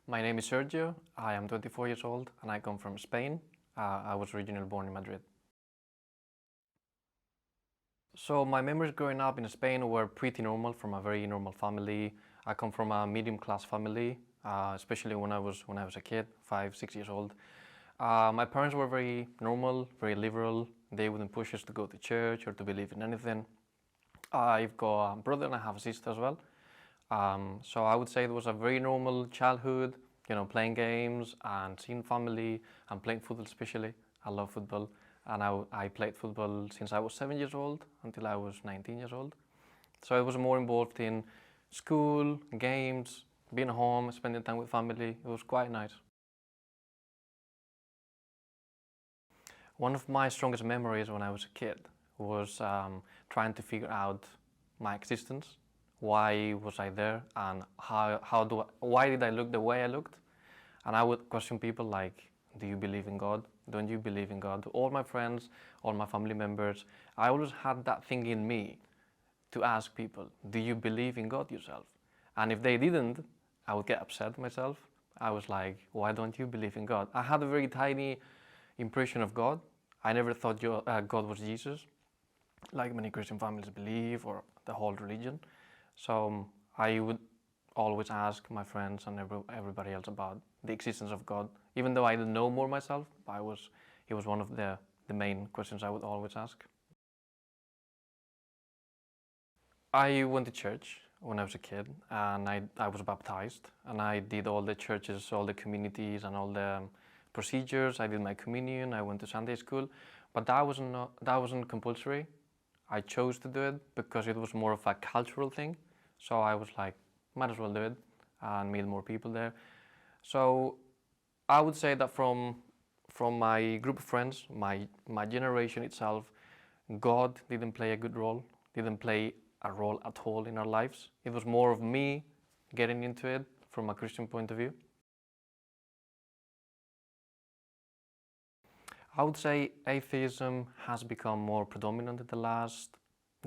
My name is Sergio. I am 24 years old and I come from Spain. I was originally born in Madrid. So my memories growing up in Spain were pretty normal, from a very normal family. I come from a medium-class family, especially when I was a kid, 5, 6 years old. My parents were very normal, very liberal. They wouldn't push us to go to church or to believe in anything. I've got a brother and I have a sister as well. So I would say it was a very normal childhood, playing games and seeing family and playing football especially. I love football, and I played football since I was 7 years old until I was 19 years old. So I was more involved in school, games, being home, spending time with family. It was quite nice. One of my strongest memories when I was a kid was trying to figure out my existence. Why was I there, and why did I look the way I looked? And I would question people like, do you believe in God? Don't you believe in God? All my friends, all my family members, I always had that thing in me to ask people, do you believe in God yourself? And if they didn't, I would get upset myself. I was like, why don't you believe in God? I had a very tiny impression of God. I never thought God was Jesus, like many Christian families believe, or the whole religion. So I would always ask my friends and everybody else about the existence of God, even though I didn't know more myself. It was one of the main questions I would always ask. I went to church when I was a kid, and I was baptized, and I did all the churches, all the communities, and all the procedures. I did my communion. I went to Sunday school, but that wasn't compulsory. I chose to do it because it was more of a cultural thing. So I was like, might as well do it and meet more people there. So I would say that from my group of friends, my generation itself, God didn't play a good role, didn't play a role at all in our lives. It was more of me getting into it from a Christian point of view. I would say atheism has become more predominant in the last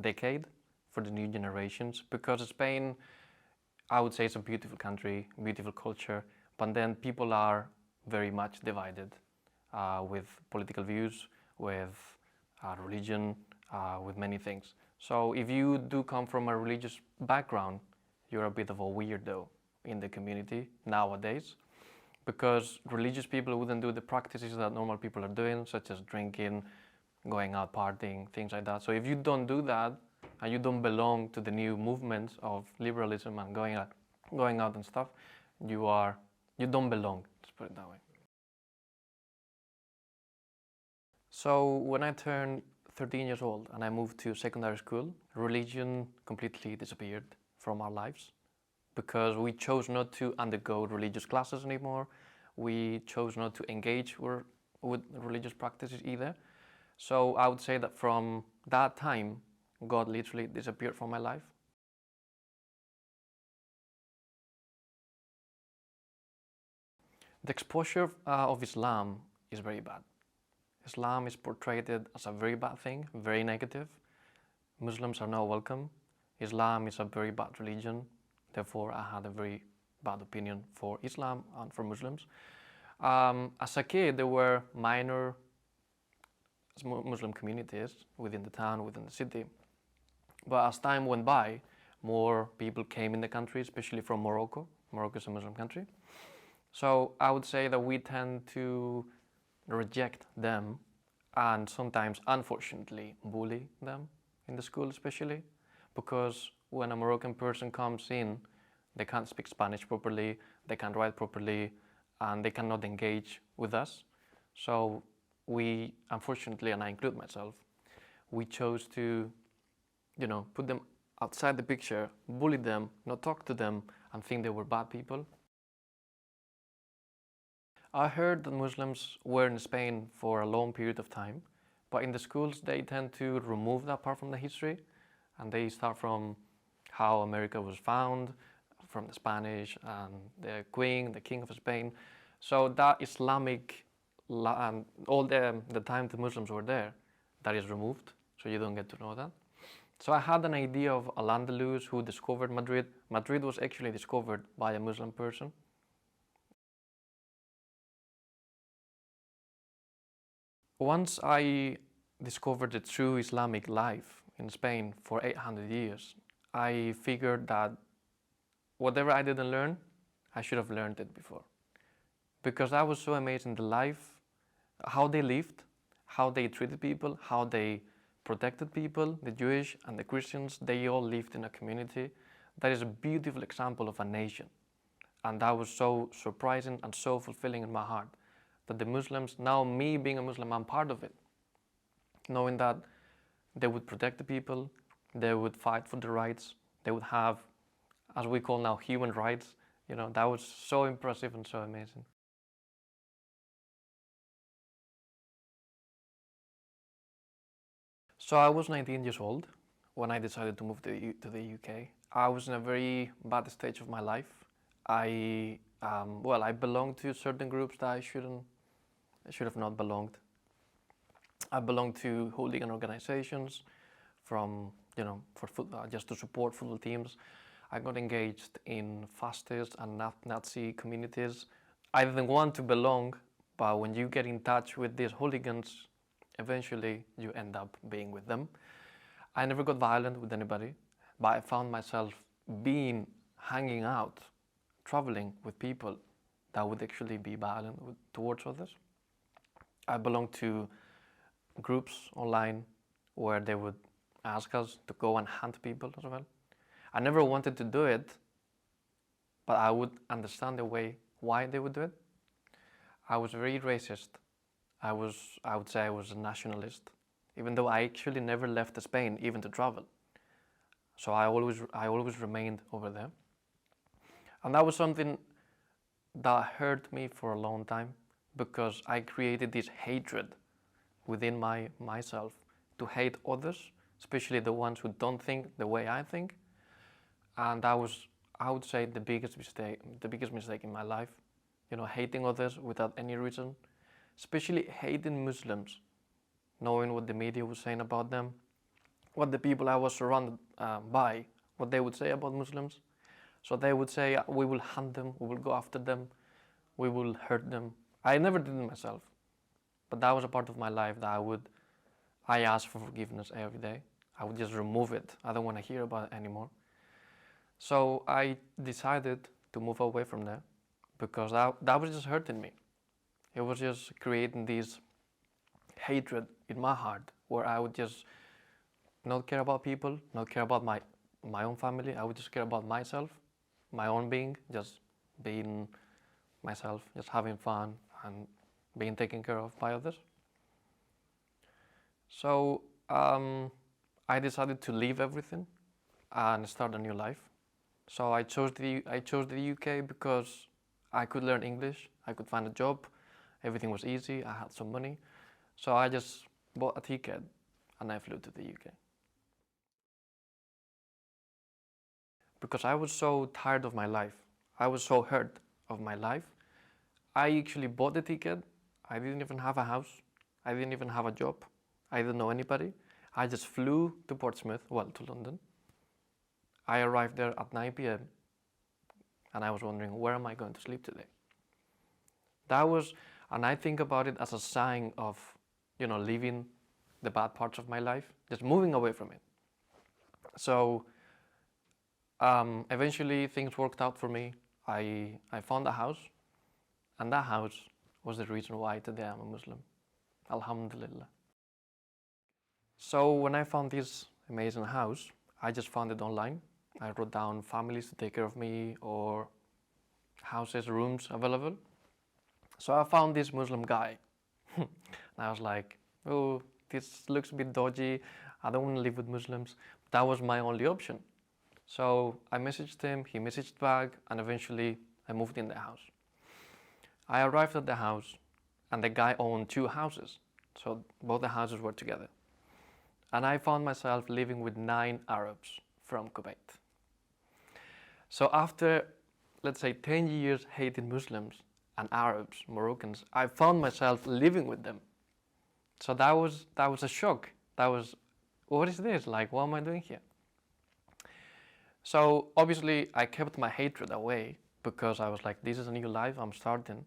decade for the new generations, because Spain, I would say, it's a beautiful country, beautiful culture, but then people are very much divided with political views, with religion, with many things. So if you do come from a religious background, you're a bit of a weirdo in the community nowadays, because religious people wouldn't do the practices that normal people are doing, such as drinking, going out partying, things like that. So if you don't do that, and you don't belong to the new movements of liberalism and going out and stuff, you don't belong, let's put it that way. So when I turned 13 years old and I moved to secondary school, religion completely disappeared from our lives, because we chose not to undergo religious classes anymore. We chose not to engage with religious practices either. So I would say that from that time, God literally disappeared from my life. The exposure of Islam is very bad. Islam is portrayed as a very bad thing, very negative. Muslims are not welcome. Islam is a very bad religion. Therefore, I had a very bad opinion for Islam and for Muslims. As a kid, there were minor Muslim communities within the town, within the city. But as time went by, more people came in the country, especially from Morocco. Morocco is a Muslim country. So I would say that we tend to reject them and sometimes, unfortunately, bully them in the school especially, because when a Moroccan person comes in, they can't speak Spanish properly, they can't write properly, and they cannot engage with us. So we, unfortunately, and I include myself, we chose to put them outside the picture, bully them, not talk to them, and think they were bad people. I heard that Muslims were in Spain for a long period of time, but in the schools they tend to remove that part from the history, and they start from how America was found, from the Spanish and the Queen, the King of Spain. So that Islamic, all the time the Muslims were there, that is removed, so you don't get to know that. So I had an idea of Al-Andalus, who discovered Madrid. Madrid was actually discovered by a Muslim person. Once I discovered the true Islamic life in Spain for 800 years, I figured that whatever I didn't learn, I should have learned it before. Because I was so amazed in the life, how they lived, how they treated people, how they protected people, the Jewish and the Christians, they all lived in a community. That is a beautiful example of a nation. And that was so surprising and so fulfilling in my heart. That the Muslims, now me being a Muslim, I'm part of it. Knowing that they would protect the people, they would fight for the rights, they would have, as we call now, human rights. That was so impressive and so amazing. So I was 19 years old when I decided to move to the UK. I was in a very bad stage of my life. I belonged to certain groups that I should have not belonged. I belonged to hooligan organizations just to support football teams. I got engaged in fascist and Nazi communities. I didn't want to belong, but when you get in touch with these hooligans, eventually you end up being with them. I never got violent with anybody, but I found myself hanging out, traveling with people that would actually be violent towards others. I belonged to groups online where they would ask us to go and hunt people as well. I never wanted to do it, but I would understand the way why they would do it. I was very racist. I would say I was a nationalist, even though I actually never left Spain even to travel. So I always remained over there. And that was something that hurt me for a long time, because I created this hatred within myself to hate others, especially the ones who don't think the way I think. And that was, I would say, the biggest mistake in my life. Hating others without any reason, especially hating Muslims, knowing what the media was saying about them, what the people I was surrounded by, what they would say about Muslims. So they would say, we will hunt them, we will go after them, we will hurt them. I never did it myself, but that was a part of my life that I asked for forgiveness every day. I would just remove it. I don't want to hear about it anymore. So I decided to move away from there, because that was just hurting me. It was just creating this hatred in my heart, where I would just not care about people, not care about my own family. I would just care about myself, my own being, just being myself, just having fun and being taken care of by others. So I decided to leave everything and start a new life. So I chose the UK because I could learn English, I could find a job, everything was easy, I had some money. So I just bought a ticket and I flew to the UK. Because I was so tired of my life, I was so hurt of my life, I actually bought the ticket. I didn't even have a house, I didn't even have a job, I didn't know anybody. I just flew to to London. I arrived there at 9 p.m. and I was wondering, where am I going to sleep today? And I think about it as a sign of, leaving the bad parts of my life, just moving away from it. So eventually things worked out for me. I found a house, and that house was the reason why today I'm a Muslim. Alhamdulillah. So when I found this amazing house, I just found it online. I wrote down families to take care of me, or houses, rooms available. So I found this Muslim guy. And I was like, oh, this looks a bit dodgy. I don't want to live with Muslims. That was my only option. So I messaged him, he messaged back, and eventually I moved in the house. I arrived at the house, and the guy owned 2 houses. So both the houses were together. And I found myself living with 9 Arabs from Kuwait. So after, let's say, 10 years hating Muslims and Arabs, Moroccans, I found myself living with them. So that was a shock. That was, what is this? Like, what am I doing here? So obviously I kept my hatred away, because I was like, this is a new life I'm starting.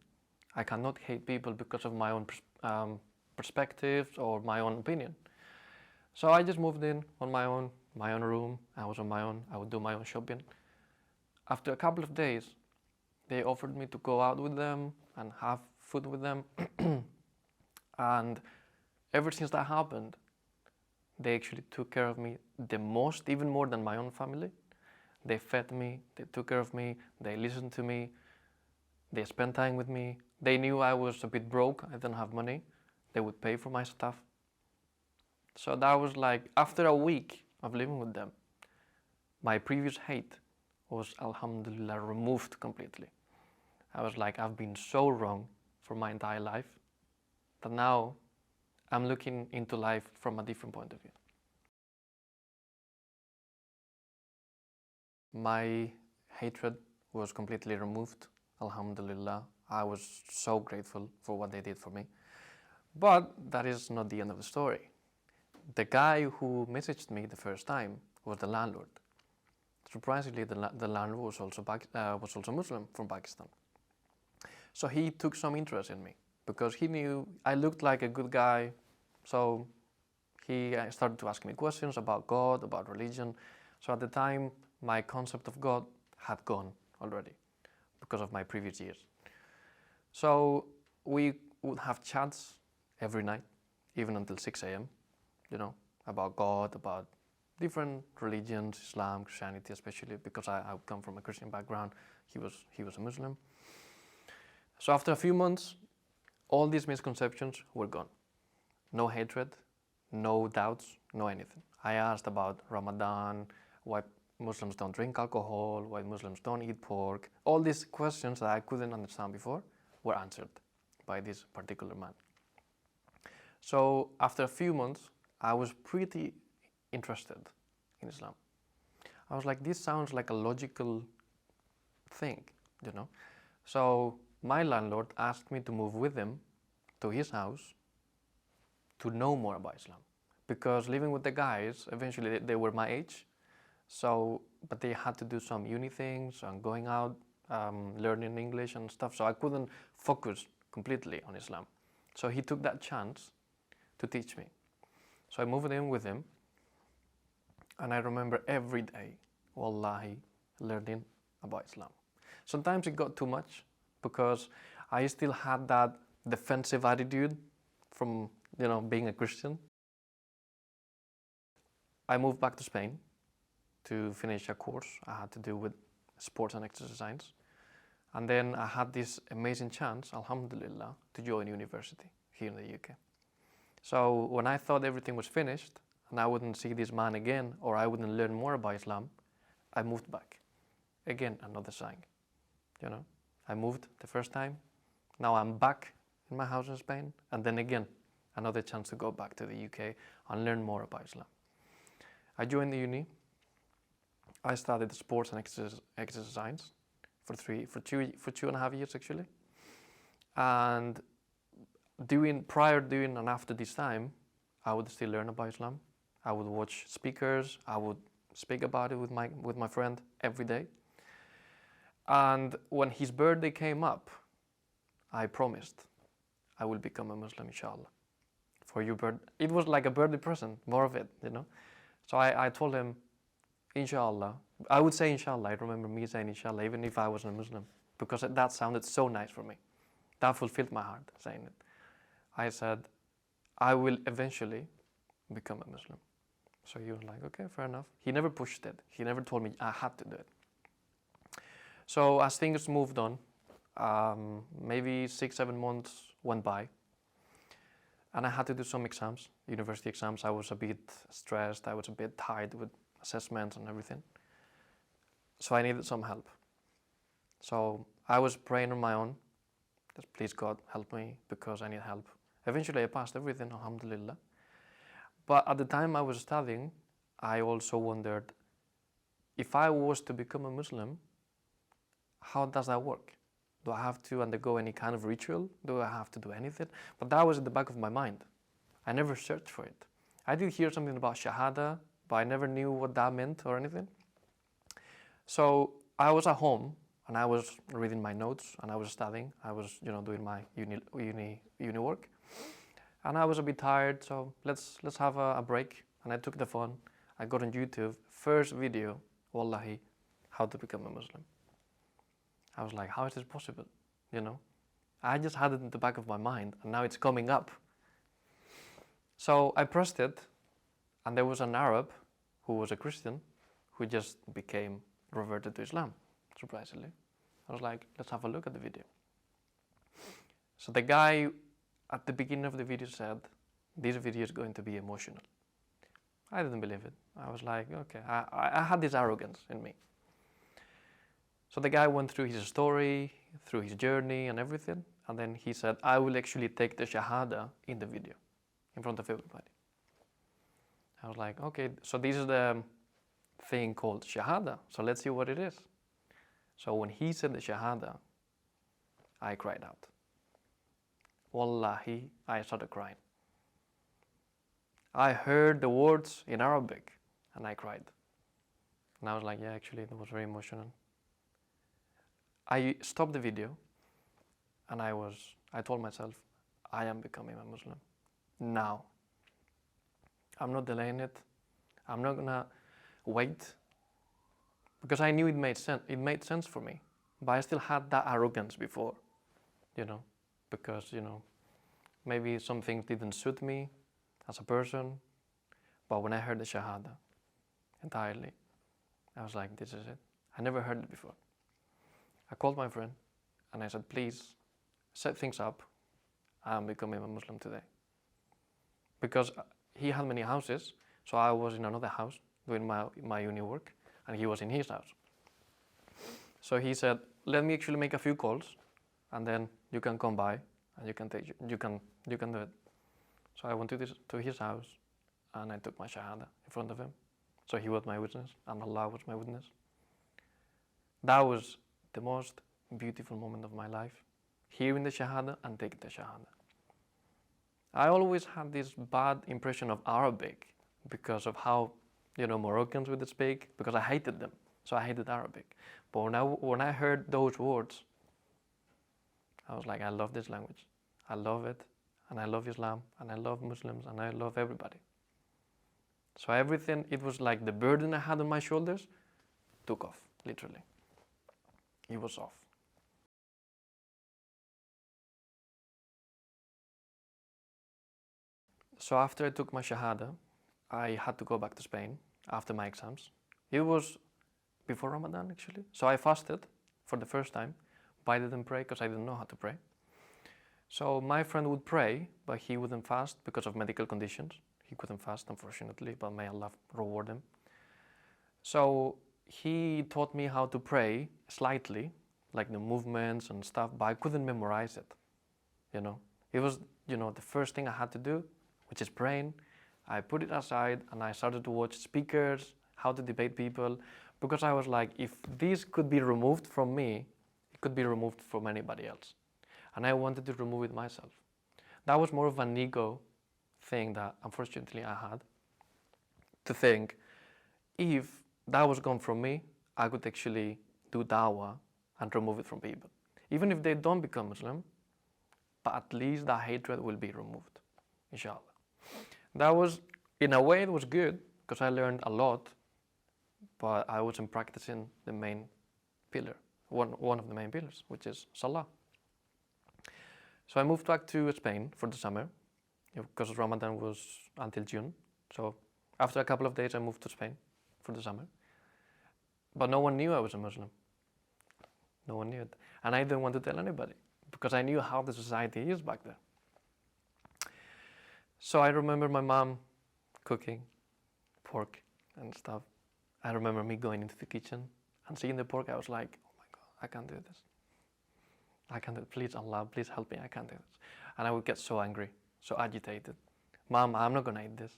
I cannot hate people because of my own perspectives or my own opinion. So I just moved in on my own room. I was on my own. I would do my own shopping. After a couple of days, they offered me to go out with them and have food with them. And ever since that happened, they actually took care of me the most, even more than my own family. They fed me, they took care of me, they listened to me, they spent time with me. They knew I was a bit broke, I didn't have money. They would pay for my stuff. So that was like, after a week of living with them, my previous hate was, alhamdulillah, removed completely. I was like, I've been so wrong for my entire life that now I'm looking into life from a different point of view. My hatred was completely removed, alhamdulillah. I was so grateful for what they did for me. But that is not the end of the story. The guy who messaged me the first time was the landlord. Surprisingly, the landlord was also Muslim from Pakistan. So he took some interest in me because he knew I looked like a good guy. So he started to ask me questions about God, about religion. So at the time, my concept of God had gone already because of my previous years. So we would have chats every night, even until 6 a.m., about God, about different religions, Islam, Christianity especially, because I come from a Christian background. He was a Muslim. So after a few months, all these misconceptions were gone. No hatred, no doubts, no anything. I asked about Ramadan, why Muslims don't drink alcohol, why Muslims don't eat pork. All these questions that I couldn't understand before were answered by this particular man. So after a few months, I was pretty interested in Islam. I was like, this sounds like a logical thing, So my landlord asked me to move with him to his house to know more about Islam. Because living with the guys, eventually they were my age, but they had to do some uni things and going out, learning English and stuff, so I couldn't focus completely on Islam. So he took that chance to teach me. So I moved in with him, and I remember every day, wallahi, learning about Islam. Sometimes it got too much because I still had that defensive attitude from being a Christian. I moved back to Spain to finish a course I had to do with sports and exercise science. And then I had this amazing chance, alhamdulillah, to join university here in the UK. So when I thought everything was finished and I wouldn't see this man again or I wouldn't learn more about Islam, I moved back. Again, another sign, I moved the first time, now I'm back in my house in Spain, and then again, another chance to go back to the UK and learn more about Islam. I joined the uni. I studied sports and exercise science for 2.5 years actually. And prior, during, and after this time, I would still learn about Islam. I would watch speakers. I would speak about it with my friend every day. And when his birthday came up, I promised I will become a Muslim, inshallah. For your birthday, it was like a birthday present, more of it, So I told him, inshallah. I would say inshallah. I remember me saying inshallah, even if I wasn't a Muslim, because that sounded so nice for me. That fulfilled my heart, saying it. I said, I will eventually become a Muslim. So he was like, okay, fair enough. He never pushed it. He never told me I had to do it. So as things moved on, maybe 6-7 months went by, and I had to do some exams, university exams. I was a bit stressed. I was a bit tired with assessments and everything. So I needed some help. So I was praying on my own, just please God help me because I need help. Eventually I passed everything, alhamdulillah. But at the time I was studying, I also wondered, if I was to become a Muslim, how does that work? Do I have to undergo any kind of ritual? Do I have to do anything? But that was at the back of my mind. I never searched for it. I did hear something about Shahada, but I never knew what that meant or anything. So I was at home and I was reading my notes and I was studying. I was, doing my uni work. And I was a bit tired, so let's have a break. And I took the phone, I got on YouTube, first video, wallahi, how to become a Muslim. I was like, how is this possible? You know, I just had it in the back of my mind, and now it's coming up. So I pressed it, and there was an Arab who was a Christian who just reverted to Islam, surprisingly. I was like, let's have a look at the video. So the guy at the beginning of the video said, this video is going to be emotional. I didn't believe it. I was like, okay, I had this arrogance in me. So the guy went through his story, through his journey and everything, and then he said, I will actually take the Shahada in the video, in front of everybody. I was like, okay, so this is the thing called Shahada, so let's see what it is. So when he said the Shahada, I cried out. Wallahi, I started crying. I heard the words in Arabic and I cried. And I was like, yeah, actually, that was very emotional. I stopped the video and I told myself, I am becoming a Muslim now. I'm not delaying it. I'm not gonna wait, because I knew it made sense. It made sense for me, but I still had that arrogance before, because maybe some things didn't suit me as a person. But when I heard the Shahada entirely, I was like, this is it. I never heard it before. I called my friend and I said, please set things up. I'm becoming a Muslim today. Because he had many houses, so I was in another house doing my uni work, and he was in his house. So he said, let me actually make a few calls, and then you can come by and you can do it. So I went to his house and I took my Shahada in front of him. So he was my witness and Allah was my witness. That was the most beautiful moment of my life, hearing the Shahada and taking the Shahada. I always had this bad impression of Arabic because of how, Moroccans would speak, because I hated them. So I hated Arabic. But when I heard those words, I was like, I love this language. I love it, and I love Islam, and I love Muslims, and I love everybody. So everything, it was like the burden I had on my shoulders took off, literally. It was off. So after I took my Shahada, I had to go back to Spain after my exams. It was before Ramadan, actually. So I fasted for the first time, but I didn't pray because I didn't know how to pray. So my friend would pray, but he wouldn't fast because of medical conditions. He couldn't fast, unfortunately, but may Allah reward him. So he taught me how to pray slightly, like the movements and stuff, but I couldn't memorize it. It was, the first thing I had to do, which is praying. I put it aside and I started to watch speakers, how to debate people, because I was like, if this could be removed from me, it could be removed from anybody else. And I wanted to remove it myself. That was more of an ego thing that unfortunately I had, to think if that was gone from me, I could actually do dawah and remove it from people. Even if they don't become Muslim, but at least that hatred will be removed, inshallah. That was, in a way, it was good because I learned a lot, but I wasn't practicing the main pillar, one of the main pillars, which is Salah. So I moved back to Spain for the summer because Ramadan was until June. So after a couple of days, I moved to Spain for the summer. But no one knew I was a Muslim. No one knew it. And I didn't want to tell anybody because I knew how the society is back there. So I remember my mom cooking pork and stuff. I remember me going into the kitchen and seeing the pork. I was like, oh my God, I can't do this. I can't do it. Please, Allah, please help me. I can't do this. And I would get so angry, so agitated. Mom, I'm not going to eat this.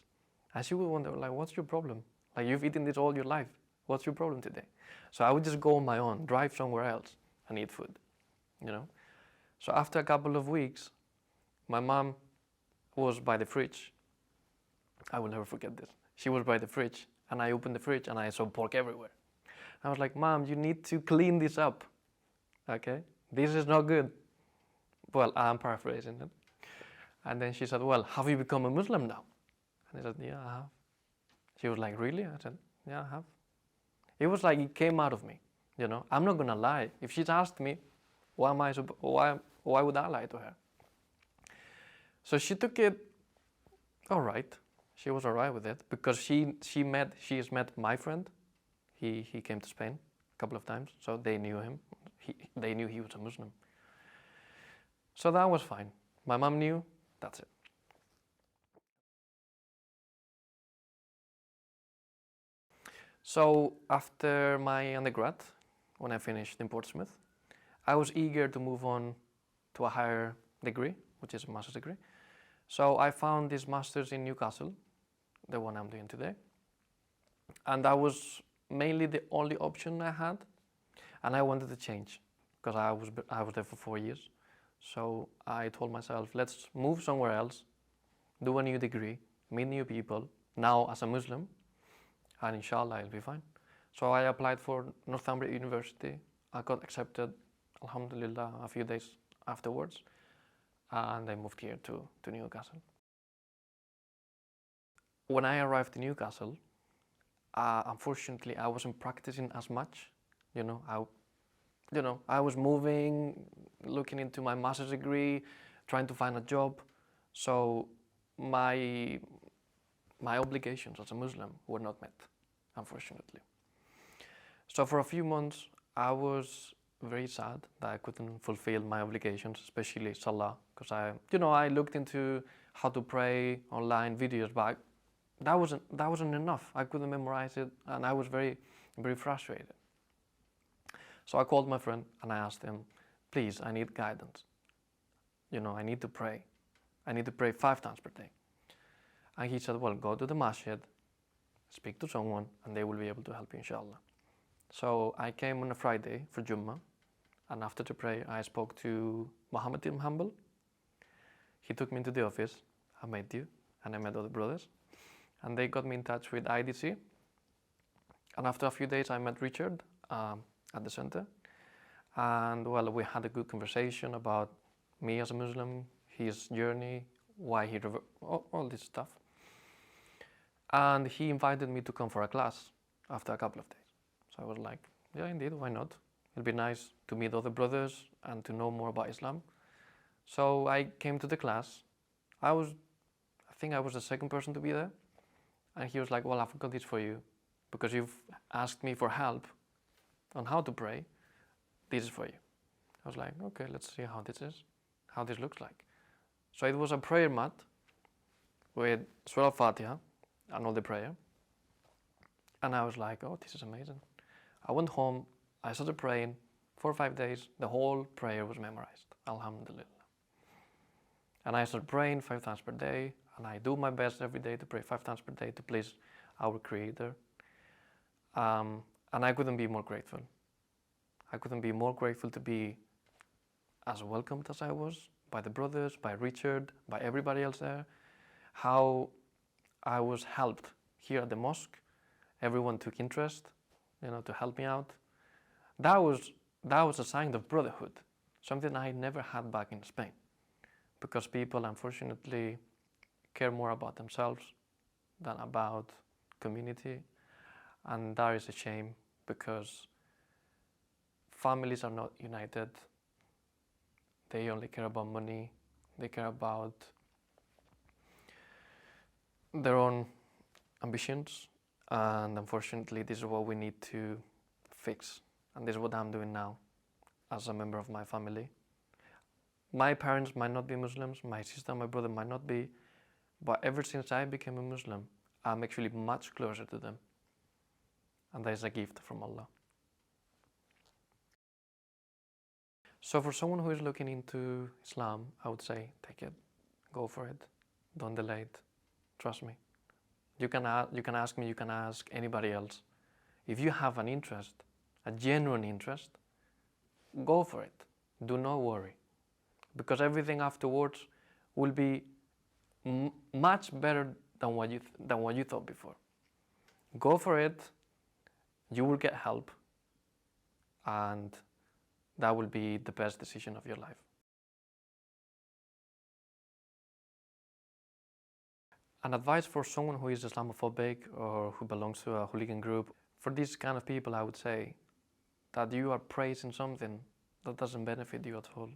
And she would wonder, like, what's your problem? Like, you've eaten this all your life. What's your problem today? So I would just go on my own, drive somewhere else and eat food, So after a couple of weeks, my mom was by the fridge. I will never forget this. She was by the fridge and I opened the fridge and I saw pork everywhere. I was like, Mom, you need to clean this up, okay? This is not good. Well, I'm paraphrasing it. And then she said, well, have you become a Muslim now? And I said, yeah, I have. She was like, really? I said, yeah, I have. It was like it came out of me, you know. I'm not gonna lie. If she's asked me, why would I lie to her? So she took it all right. She was all right with it because she has met my friend. He came to Spain a couple of times, so they knew him. They knew he was a Muslim. So that was fine. My mom knew. That's it. So after my undergrad, when I finished in Portsmouth, I was eager to move on to a higher degree, which is a master's degree. So I found this master's in Newcastle, the one I'm doing today. And that was mainly the only option I had. And I wanted to change because I was there for 4 years. So I told myself, let's move somewhere else, do a new degree, meet new people, now as a Muslim, and inshallah I'll be fine. So I applied for Northumbria University. I got accepted, alhamdulillah, a few days afterwards, and I moved here to Newcastle. When I arrived in Newcastle, unfortunately I wasn't practicing as much. I was moving, looking into my master's degree, trying to find a job. So my obligations as a Muslim were not met, unfortunately. So for a few months, I was very sad that I couldn't fulfill my obligations, especially Salah, because I looked into how to pray online videos, but that wasn't enough. I couldn't memorize it, and I was very, very frustrated. So I called my friend and I asked him, please, I need guidance. I need to pray. I need to pray 5 times per day. And he said, well, go to the masjid, speak to someone, and they will be able to help you, inshallah. So I came on a Friday for Jummah, and after the prayer, I spoke to Muhammad ibn Hanbal. He took me into the office. I met you, and I met other brothers, and they got me in touch with IDC. And after a few days, I met Richard at the center, and well, we had a good conversation about me as a Muslim, his journey, why he all this stuff. And he invited me to come for a class after a couple of days. So I was like, yeah, indeed, why not? It'll be nice to meet other brothers and to know more about Islam. So I came to the class. I think I was the second person to be there. And he was like, well, I've got this for you because you've asked me for help on how to pray. This is for you. I was like, okay, let's see how this looks like. So it was a prayer mat with Surah Al-Fatiha and all the prayer. And I was like, oh, this is amazing. I went home, I started praying 4 or 5 days. The whole prayer was memorized, alhamdulillah. And I started praying 5 times per day, and I do my best every day to pray 5 times per day to please our Creator. And I couldn't be more grateful. I couldn't be more grateful to be as welcomed as I was by the brothers, by Richard, by everybody else there. How I was helped here at the mosque. Everyone took interest, to help me out. That was a sign of brotherhood, something I never had back in Spain, because people unfortunately care more about themselves than about community, and that is a shame because families are not united. They only care about money. They care about their own ambitions, and unfortunately this is what we need to fix, and this is what I'm doing now as a member of my family. My parents might not be Muslims, my sister and my brother might not be, but ever since I became a Muslim, I'm actually much closer to them, and that is a gift from Allah. So for someone who is looking into Islam, I would say take it, go for it, don't delay it, trust me. You can ask me, you can ask anybody else. If you have an interest, a genuine interest, go for it, do not worry, because everything afterwards will be much better than what you thought before. Go for it, you will get help, and that will be the best decision of your life. An advice for someone who is Islamophobic or who belongs to a hooligan group, for these kind of people I would say that you are praising something that doesn't benefit you at all.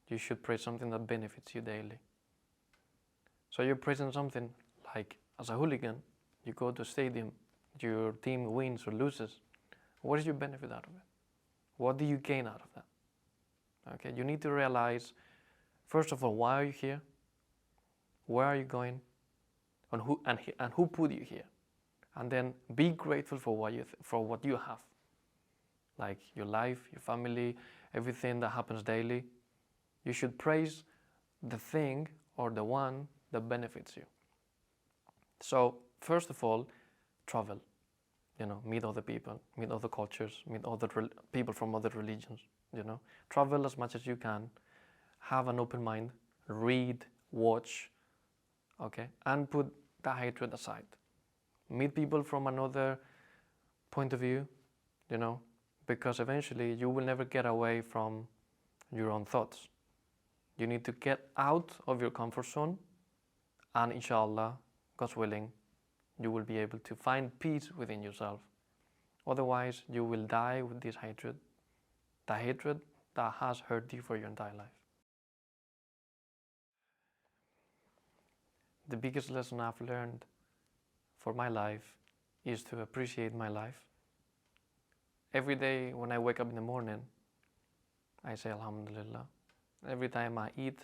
You should praise something that benefits you daily. So you're praising something like, as a hooligan, you go to a stadium, your team wins or loses. What is your benefit out of it? What do you gain out of that? Okay, you need to realize, first of all, why are you here? Where are you going? And who put you here? And then be grateful for what you have, like your life, your family, everything that happens daily. You should praise the thing or the one that benefits you. So first of all, travel. Meet other people, meet other cultures, meet other people from other religions. Travel as much as you can. Have an open mind. Read, watch, okay, and put that hatred aside. Meet people from another point of view, because eventually you will never get away from your own thoughts. You need to get out of your comfort zone, and inshallah, God's willing, you will be able to find peace within yourself. Otherwise, you will die with this hatred, the hatred that has hurt you for your entire life. The biggest lesson I've learned for my life is to appreciate my life. Every day when I wake up in the morning, I say Alhamdulillah. Every time I eat,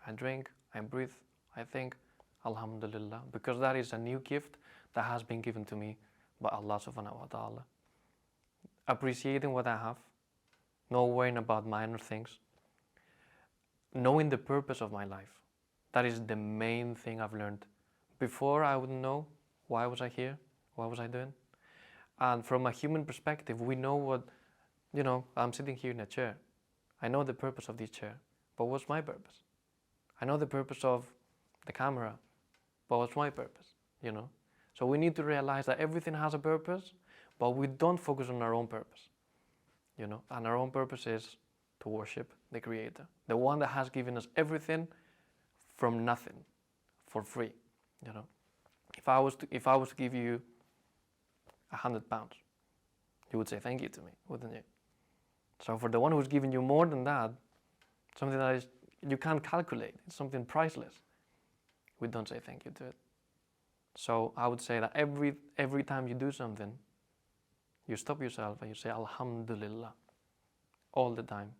I drink, I breathe, I think Alhamdulillah, because that is a new gift that has been given to me by Allah subhanahu wa ta'ala. Appreciating what I have, not worrying about minor things, knowing the purpose of my life. That is the main thing I've learned. Before, I wouldn't know why was I here, what was I doing. And from a human perspective, we know what, I'm sitting here in a chair. I know the purpose of this chair, but what's my purpose? I know the purpose of the camera, but what's my purpose, So we need to realize that everything has a purpose, but we don't focus on our own purpose, and our own purpose is to worship the Creator, the one that has given us everything from nothing, for free, If I was to give you £100, you would say thank you to me, wouldn't you? So for the one who's giving you more than that, something that you can't calculate, it's something priceless, we don't say thank you to it. So I would say that every time you do something, you stop yourself and you say Alhamdulillah all the time.